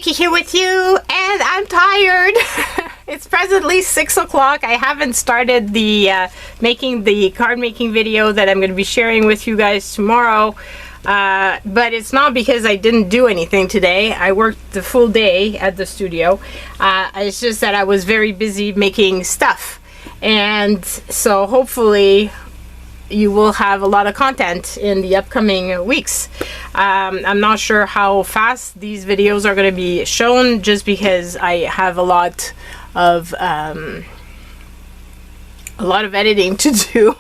Vicky here with you, and I'm tired. It's presently 6 o'clock. I haven't started the making the card making video that I'm going to be sharing with you guys tomorrow. But it's not because I didn't do anything today. I worked the full day at the studio. It's just that I was very busy making stuff. And so hopefully you will have a lot of content in the upcoming weeks. I'm not sure how fast these videos are going to be shown, just because I have a lot of editing to do.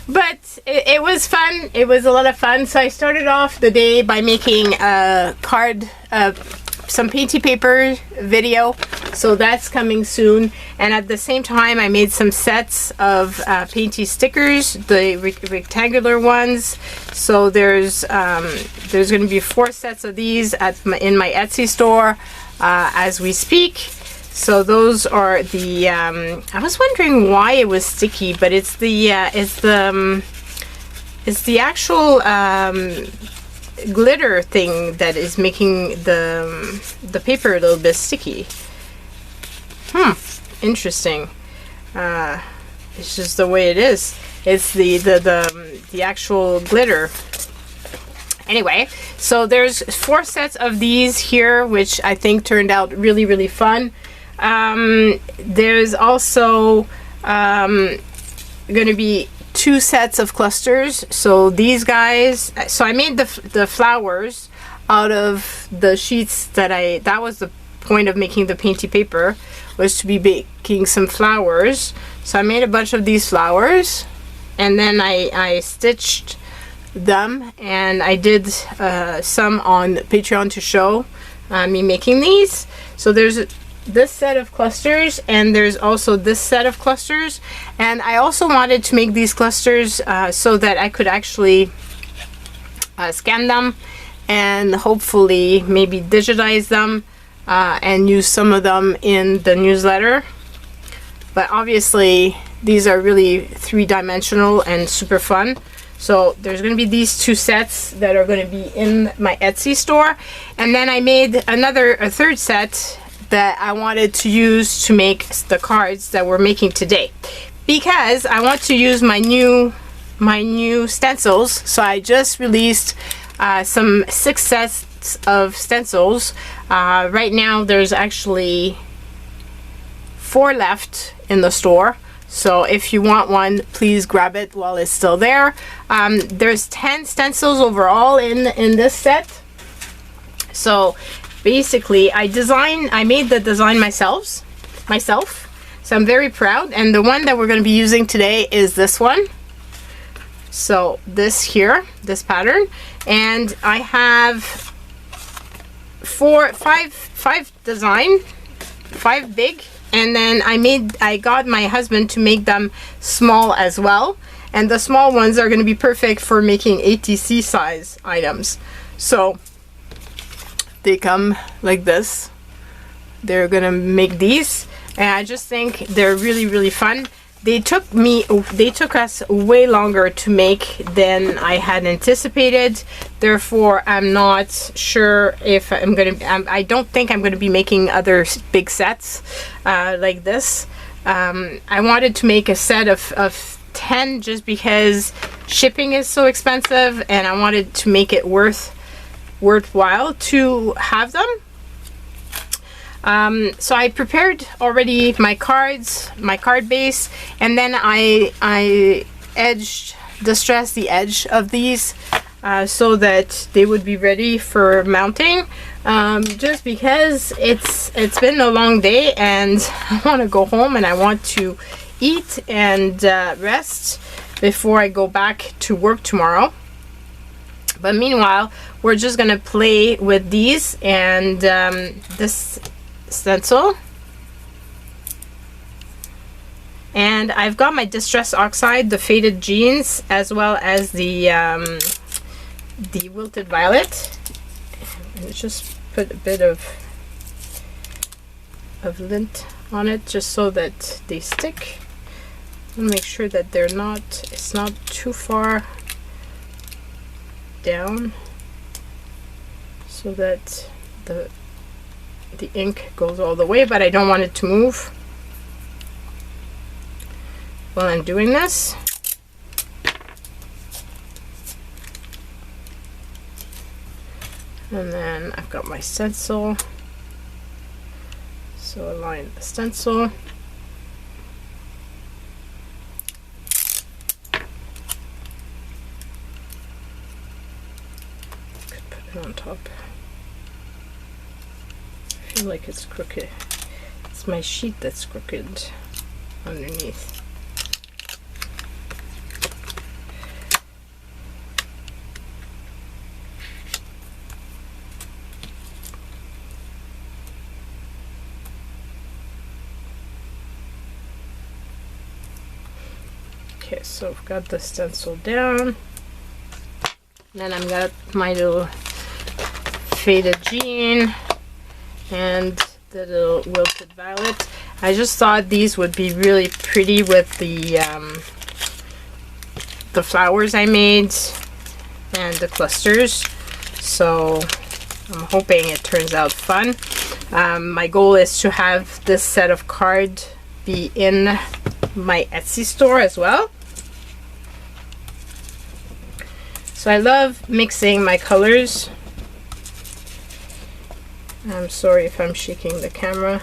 But it was fun. It was a lot of fun. So I started off the day by making a card, some painty paper video, so that's coming soon. And at the same time I made some sets of painty stickers, the rectangular ones. So there's going to be 4 sets of these in my Etsy store as we speak. So those are the I was wondering why it was sticky, but it's the actual glitter thing that is making the paper a little bit sticky. Interesting. It's just the way it is. It's the actual glitter. Anyway, so there's 4 sets of these here, which I think turned out really fun. There's also going to be 2 sets of clusters. So these guys, so I made the flowers out of the sheets that was the point of making the painty paper, was to be making some flowers. So I made a bunch of these flowers, and then I stitched them, and I did some on Patreon to show me making these. So there's this set of clusters, and there's also this set of clusters. And I also wanted to make these clusters so that I could actually scan them and hopefully maybe digitize them and use some of them in the newsletter. But obviously these are really 3-dimensional and super fun. So there's going to be these 2 sets that are going to be in my Etsy store. And then I made a 3rd set that I wanted to use to make the cards that we're making today, because I want to use my new stencils. So I just released some 6 sets of stencils. Right now there's actually 4 left in the store. So if you want one, please grab it while it's still there. There's 10 stencils overall in this set. So basically I made the design myself. So I'm very proud. And the one that we're going to be using today is this one. So this here, this pattern. And I have 5 design, 5 big. And then I got my husband to make them small as well. And the small ones are going to be perfect for making ATC size items. So they come like this. They're gonna make these, and I just think they're really fun. They took us way longer to make than I had anticipated. Therefore, I'm not sure if I'm gonna. I don't think I'm gonna be making other big sets like this. I wanted to make a set of 10 just because shipping is so expensive, and I wanted to make it worthwhile to have them. So I prepared already my cards, my card base, and then I distressed the edge of these so that they would be ready for mounting. Just because it's been a long day, and I want to go home and I want to eat and rest before I go back to work tomorrow. But meanwhile, we're just gonna play with these and this stencil. And I've got my Distress Oxide, the Faded Jeans, as well as the Wilted Violet. Let's just put a bit of lint on it just so that they stick. And make sure that it's not too far down, so that the ink goes all the way, but I don't want it to move while I'm doing this. And then I've got my stencil, so align the stencil. Could put it on top. I feel like it's crooked. It's my sheet that's crooked underneath. Okay, so I've got the stencil down. Then I've got my little faded jean and the little wilted violet. I just thought these would be really pretty with the flowers I made and the clusters. So I'm hoping it turns out fun. My goal is to have this set of cards be in my Etsy store as well. So I love mixing my colors. I'm sorry if I'm shaking the camera.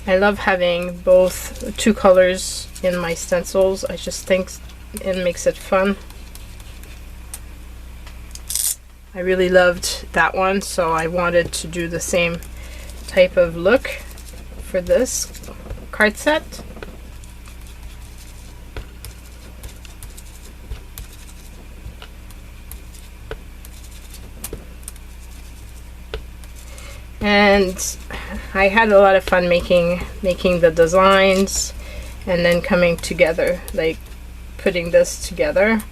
I love having both two colors in my stencils. I just think it makes it fun. I really loved that one, so I wanted to do the same type of look for this card set. And I had a lot of fun making the designs and then coming together, like putting this together.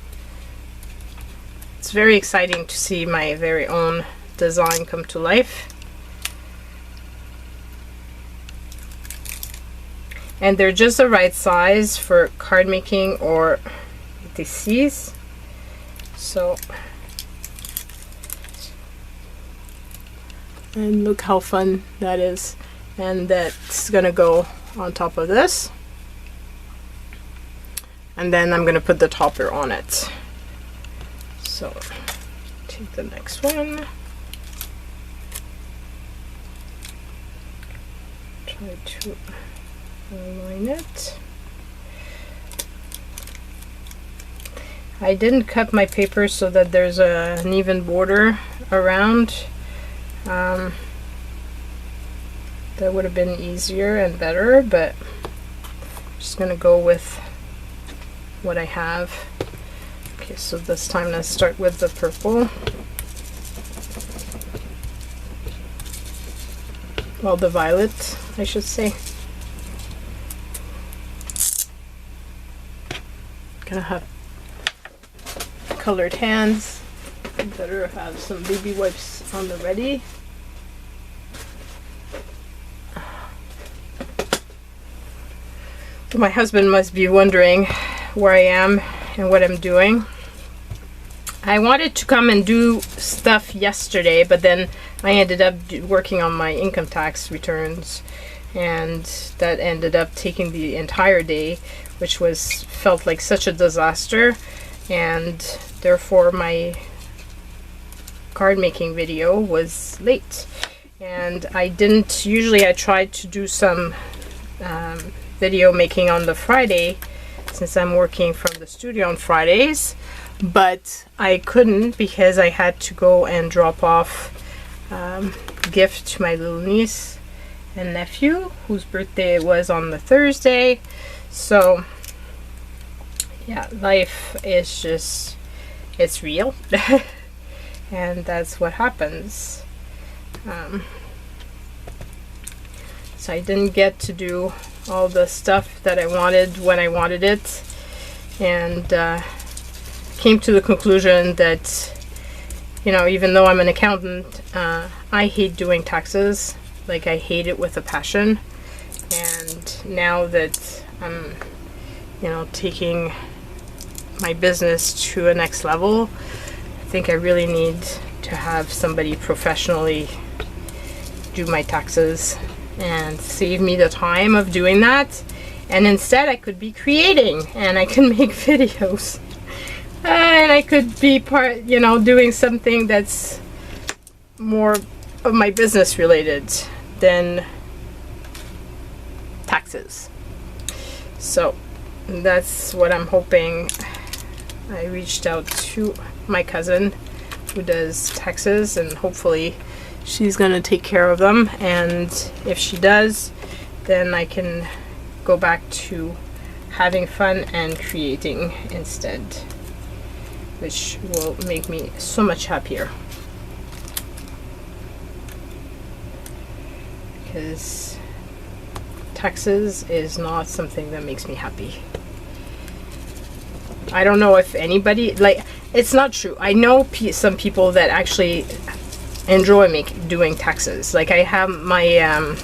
It's very exciting to see my very own design come to life. And they're just the right size for card making or DCs. So, and look how fun that is. And that's gonna go on top of this. And then I'm gonna put the topper on it. So, take the next one. Try to align it. I didn't cut my paper so that there's an even border around. That would have been easier and better, but I'm just gonna go with what I have. Okay, so this time let's start with the purple. Well, the violet, I should say. Gonna have colored hands. Better have some baby wipes on the ready. So my husband must be wondering where I am and what I'm doing. I wanted to come and do stuff yesterday, but then I ended up working on my income tax returns, and that ended up taking the entire day, which felt like such a disaster, and therefore my card making video was late. And usually I tried to do some video making on the Friday, since I'm working from the studio on Fridays, but I couldn't because I had to go and drop off gift to my little niece and nephew, whose birthday was on the Thursday. So yeah, life is just, it's real. And that's what happens. So I didn't get to do all the stuff that I wanted when I wanted it, and came to the conclusion that, you know, even though I'm an accountant, I hate doing taxes. Like, I hate it with a passion. And now that I'm, you know, taking my business to a next level, think I really need to have somebody professionally do my taxes and save me the time of doing that. And instead I could be creating, and I can make videos, and I could be part, you know, doing something that's more of my business related than taxes. So that's what I'm hoping. I reached out to my cousin who does taxes, and hopefully she's gonna take care of them, and if she does, then I can go back to having fun and creating instead, which will make me so much happier, because taxes is not something that makes me happy. I don't know if anybody, like, it's not true. I know some people that actually enjoy doing taxes. Like, I have my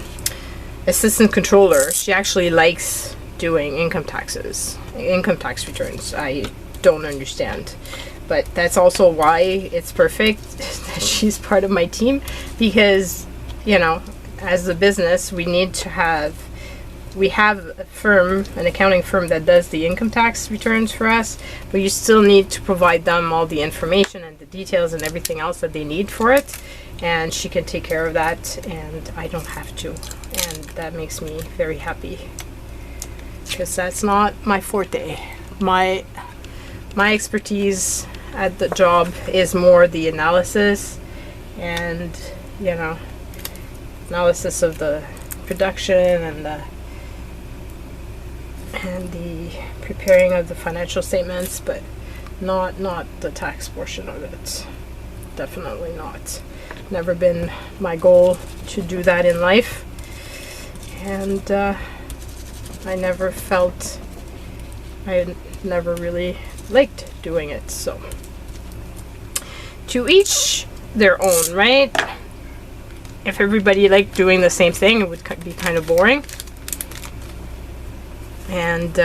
assistant controller. She actually likes doing income tax returns. I don't understand, but that's also why it's perfect that she's part of my team, because, you know, as a business, we have a firm, an accounting firm that does the income tax returns for us, but you still need to provide them all the information and the details and everything else that they need for it, and she can take care of that, and I don't have to, and that makes me very happy, because that's not my forte. My expertise at the job is more the analysis and, you know, analysis of the production and the preparing of the financial statements, but not the tax portion of it. Definitely not. Never been my goal to do that in life, and I never really liked doing it. So to each their own, right? If everybody liked doing the same thing, it would be kind of boring. And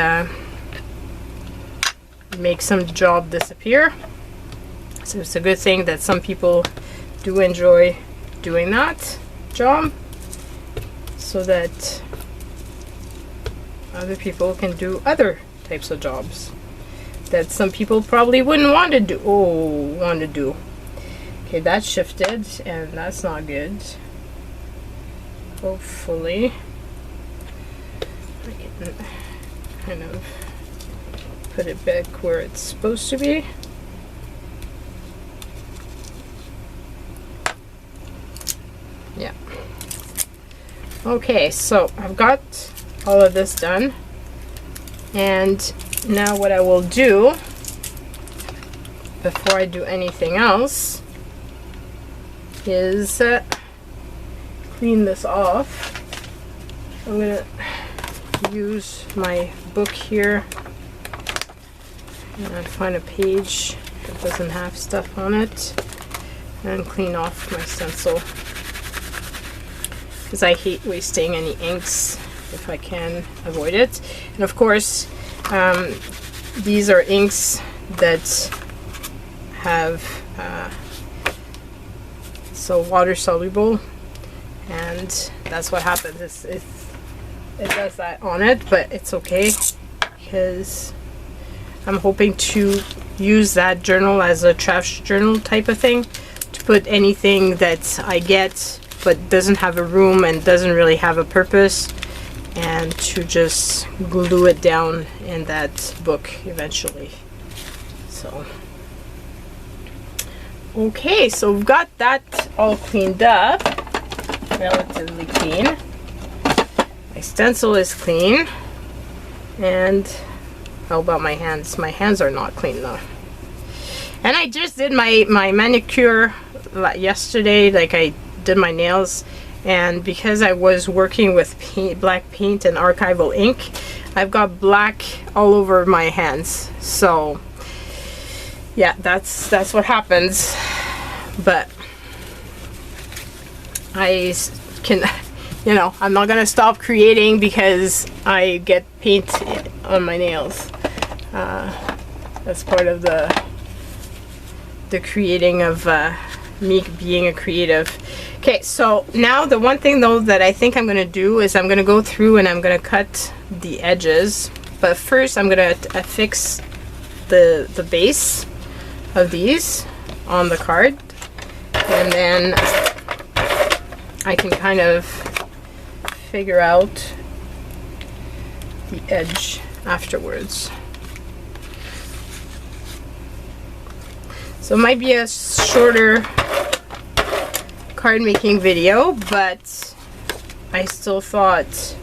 make some job disappear. So it's a good thing that some people do enjoy doing that job, so that other people can do other types of jobs that some people probably wouldn't want to do. Okay, that shifted, and that's not good. Hopefully I can kind of put it back where it's supposed to be. Yeah. Okay, so I've got all of this done, and now what I will do before I do anything else is clean this off. I'm gonna use my book here and find a page that doesn't have stuff on it, and clean off my stencil, because I hate wasting any inks if I can avoid it. And of course, these are inks that have so water soluble, and that's what happens. It does that on it, but it's okay, because I'm hoping to use that journal as a trash journal type of thing, to put anything that I get but doesn't have a room and doesn't really have a purpose, and to just glue it down in that book eventually. So okay, so we've got that all cleaned up, relatively clean. My stencil is clean, and how about my hands? My hands are not clean though. And I just did my manicure yesterday, like I did my nails, and because I was working with black paint and archival ink, I've got black all over my hands. So yeah, that's what happens. But I can, you know, I'm not gonna stop creating because I get paint on my nails. That's part of the the creating of me being a creative. Okay, so now the one thing though that I think I'm gonna do is I'm gonna go through and I'm gonna cut the edges, but first I'm gonna affix the base of these on the card, and then I can kind of figure out the edge afterwards. So it might be a shorter card making video, but I still thought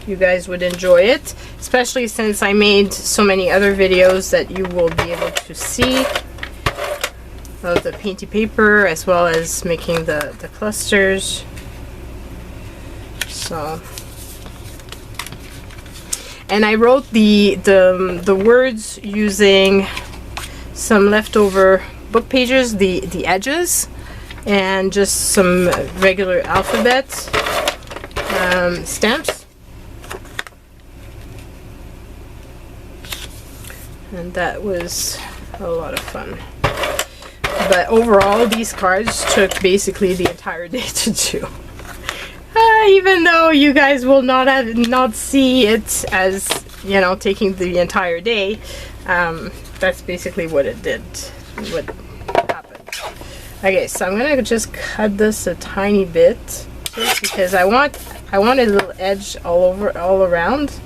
you guys would enjoy it, especially since I made so many other videos that you will be able to see of the painty paper as well as making the clusters. So, and I wrote the words using some leftover book pages, the edges, and just some regular alphabet stamps. And that was a lot of fun. But overall, these cards took basically the entire day to do. Even though you guys will not see it as, you know, taking the entire day, that's basically what it did, what happened. Okay, so I'm gonna just cut this a tiny bit just because I want a little edge all around,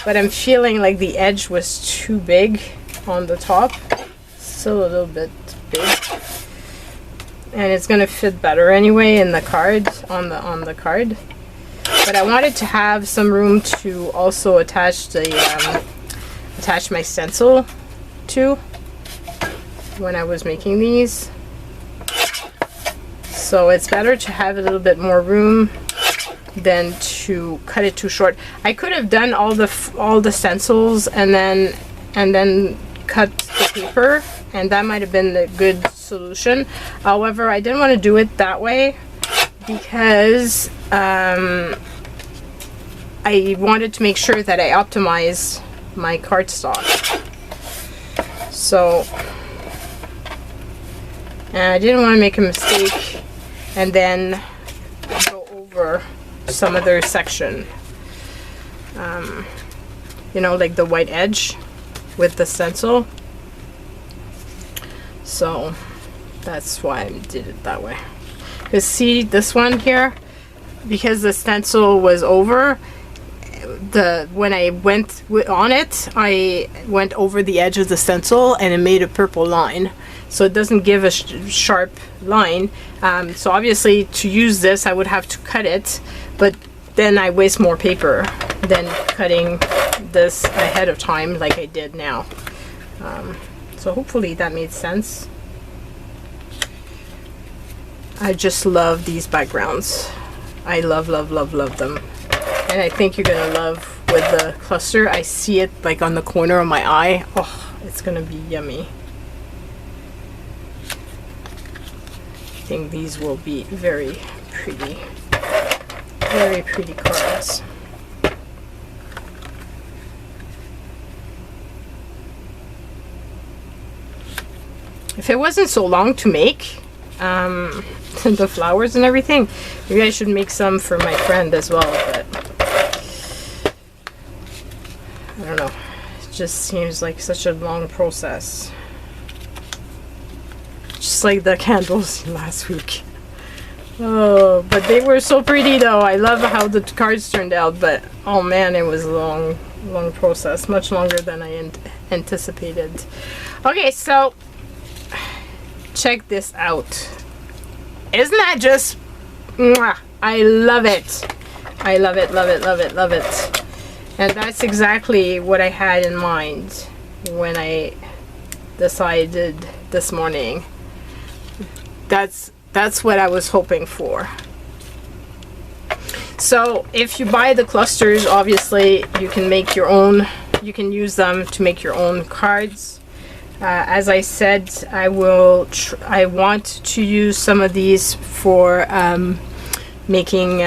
but I'm feeling like the edge was too big on the top. Still a little bit big, and it's gonna fit better anyway in the card, on the card. But I wanted to have some room to also attach my stencil to when I was making these. So it's better to have a little bit more room than to cut it too short. I could have done all the stencils and then cut the paper, and that might have been the good solution. However, I didn't want to do it that way because I wanted to make sure that I optimize my cardstock. So, and I didn't want to make a mistake and then go over some other section. You know, like the white edge with the stencil. So that's why I did it that way. Because see this one here, because the stencil was over, when I went on it, I went over the edge of the stencil and it made a purple line. So it doesn't give a sharp line. So obviously to use this I would have to cut it, but then I waste more paper than cutting this ahead of time like I did now. So hopefully that made sense. I just love these backgrounds. I love them. And I think you're gonna love with the cluster. I see it like on the corner of my eye. Oh, it's gonna be yummy. I think these will be very pretty cards. If it wasn't so long to make, the flowers and everything, maybe I should make some for my friend as well, but I don't know. It just seems like such a long process. Just like the candles last week. Oh, but they were so pretty though. I love how the cards turned out, but oh man, it was a long process, much longer than I anticipated. Okay, so check this out. Isn't that just mwah? I love it. I love it. And that's exactly what I had in mind when I decided this morning. That's what I was hoping for. So if you buy the clusters, obviously you can make your own, you can use them to make your own cards. As I said, I want to use some of these for making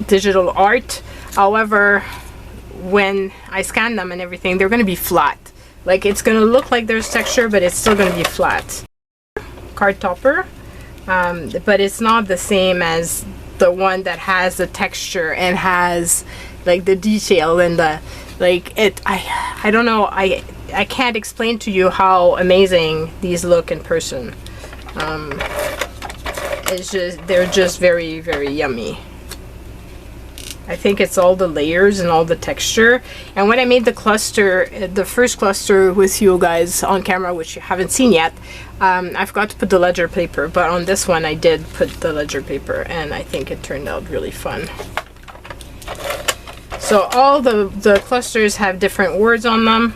digital art. However, when I scan them and everything, they're going to be flat. Like, it's going to look like there's texture, but it's still going to be flat. card topper, but it's not the same as the one that has the texture and has like the detail and the like it. I don't know. I can't explain to you how amazing these look in person. It's just, they're just very, very yummy. I think it's all the layers and all the texture. And when I made the cluster, the first cluster with you guys on camera, which you haven't seen yet, I forgot to put the ledger paper, but on this one I did put the ledger paper, and I think it turned out really fun. So all the clusters have different words on them,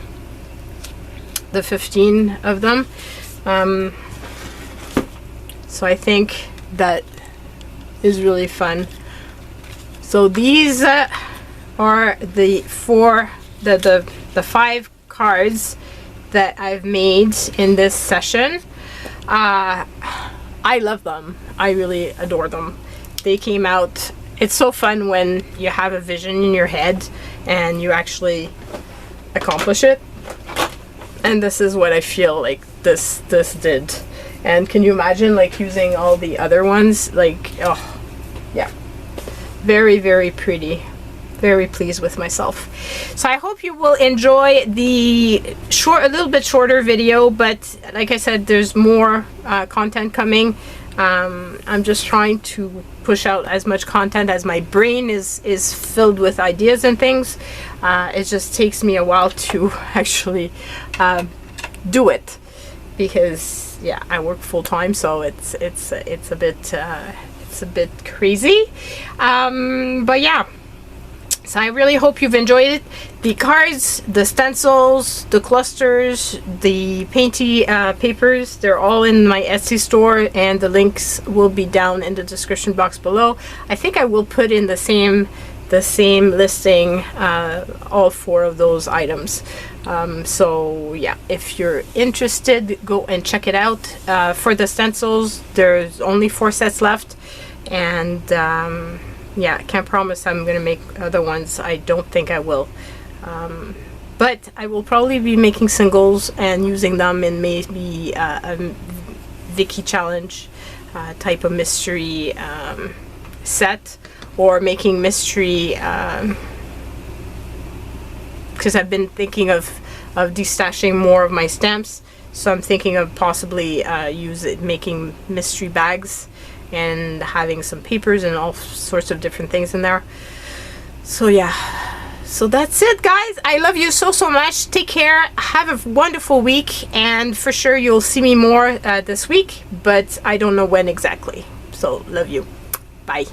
the 15 of them. So I think that is really fun. So these are the five cards that I've made in this session. I love them. I really adore them. They came out. It's so fun when you have a vision in your head and you actually accomplish it. And this is what I feel like this did. And can you imagine like using all the other ones? Like, oh yeah. Very, very pretty. Very pleased with myself. So I hope you will enjoy the a little bit shorter video, but like I said, there's more content coming. I'm just trying to push out as much content as my brain is filled with ideas and things. It just takes me a while to actually do it, because yeah, I work full-time, so it's a bit crazy, but yeah. So I really hope you've enjoyed it. The cards, the stencils, the clusters, the painty papers, they're all in my Etsy store, and the links will be down in the description box below. I think I will put in the same listing all four of those items. So yeah, if you're interested, go and check it out. For the stencils, there's only 4 sets left, and yeah, I can't promise I'm gonna make other ones. I don't think I will, but I will probably be making singles and using them in maybe a Vicky challenge type of mystery set, or making mystery, because I've been thinking of destashing more of my stamps, so I'm thinking of possibly making mystery bags and having some papers and all sorts of different things in there. So yeah, so that's it, guys. I love you so much. Take care, have a wonderful week, and for sure you'll see me more this week, but I don't know when exactly. So love you, bye.